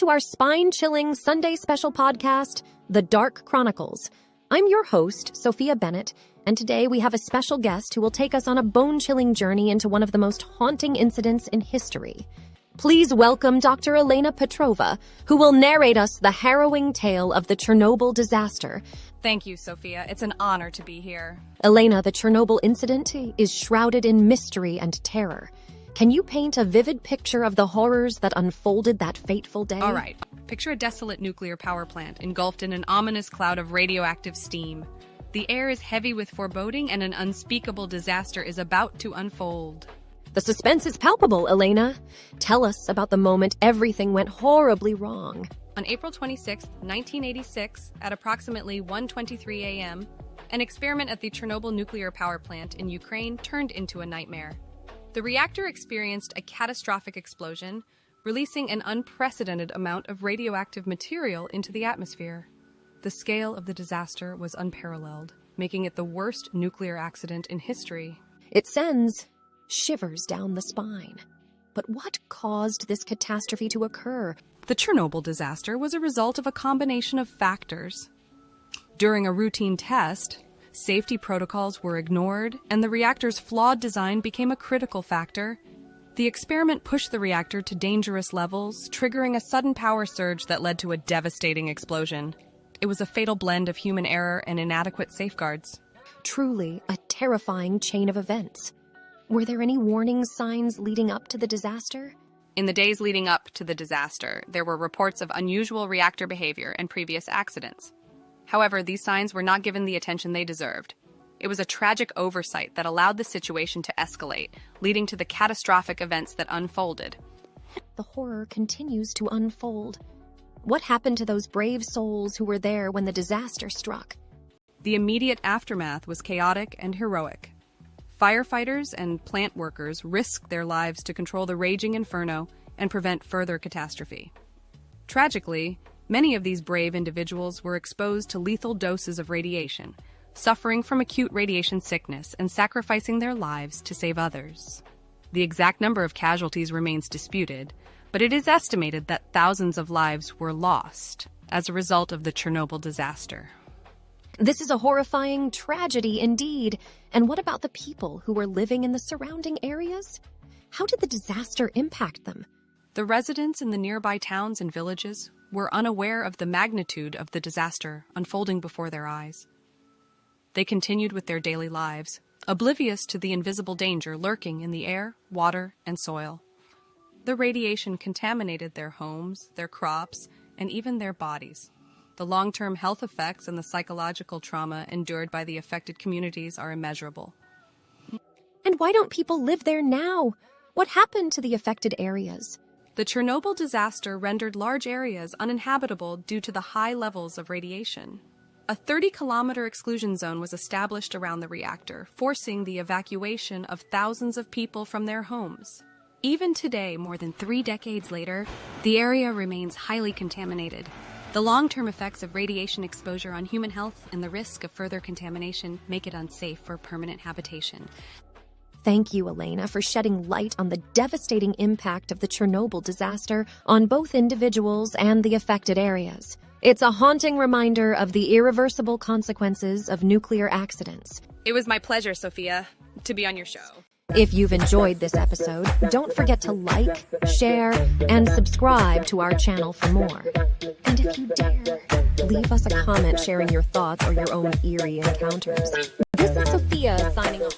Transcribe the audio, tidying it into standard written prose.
to our spine-chilling Sunday special podcast, The Dark Chronicles. I'm your host, Sophia Bennett, and today we have a special guest who will take us on a bone-chilling journey into one of the most haunting incidents in history. Please welcome Dr. Elena Petrova, who will narrate us the harrowing tale of the Chernobyl disaster. Thank you, Sophia. It's an honor to be here. Elena, the Chernobyl incident is shrouded in mystery and terror. Can you paint a vivid picture of the horrors that unfolded that fateful day? All right. Picture a desolate nuclear power plant engulfed in an ominous cloud of radioactive steam. The air is heavy with foreboding and an unspeakable disaster is about to unfold. The suspense is palpable, Elena. Tell us about the moment everything went horribly wrong. On April 26, 1986, at approximately 1:23 a.m., an experiment at the Chernobyl nuclear power plant in Ukraine turned into a nightmare. The reactor experienced a catastrophic explosion, releasing an unprecedented amount of radioactive material into the atmosphere. The scale of the disaster was unparalleled, making it the worst nuclear accident in history. It sends shivers down the spine. But what caused this catastrophe to occur? The Chernobyl disaster was a result of a combination of factors. During a routine test, safety protocols were ignored, and the reactor's flawed design became a critical factor. The experiment pushed the reactor to dangerous levels, triggering a sudden power surge that led to a devastating explosion. It was a fatal blend of human error and inadequate safeguards. Truly a terrifying chain of events. Were there any warning signs leading up to the disaster? In the days leading up to the disaster, there were reports of unusual reactor behavior and previous accidents. However, these signs were not given the attention they deserved. It was a tragic oversight that allowed the situation to escalate, leading to the catastrophic events that unfolded. The horror continues to unfold. What happened to those brave souls who were there when the disaster struck? The immediate aftermath was chaotic and heroic. Firefighters and plant workers risked their lives to control the raging inferno and prevent further catastrophe. Tragically, many of these brave individuals were exposed to lethal doses of radiation, suffering from acute radiation sickness and sacrificing their lives to save others. The exact number of casualties remains disputed, but it is estimated that thousands of lives were lost as a result of the Chernobyl disaster. This is a horrifying tragedy indeed. And what about the people who were living in the surrounding areas? How did the disaster impact them? The residents in the nearby towns and villages were unaware of the magnitude of the disaster unfolding before their eyes. They continued with their daily lives, oblivious to the invisible danger lurking in the air, water, and soil. The radiation contaminated their homes, their crops, and even their bodies. The long-term health effects and the psychological trauma endured by the affected communities are immeasurable. And why don't people live there now? What happened to the affected areas? The Chernobyl disaster rendered large areas uninhabitable due to the high levels of radiation. A 30-kilometer exclusion zone was established around the reactor, forcing the evacuation of thousands of people from their homes. Even today, more than 3 decades later, the area remains highly contaminated. The long-term effects of radiation exposure on human health and the risk of further contamination make it unsafe for permanent habitation. Thank you, Elena, for shedding light on the devastating impact of the Chernobyl disaster on both individuals and the affected areas. It's a haunting reminder of the irreversible consequences of nuclear accidents. It was my pleasure, Sophia, to be on your show. If you've enjoyed this episode, don't forget to like, share, and subscribe to our channel for more. And if you dare, leave us a comment sharing your thoughts or your own eerie encounters. This is Sophia signing off.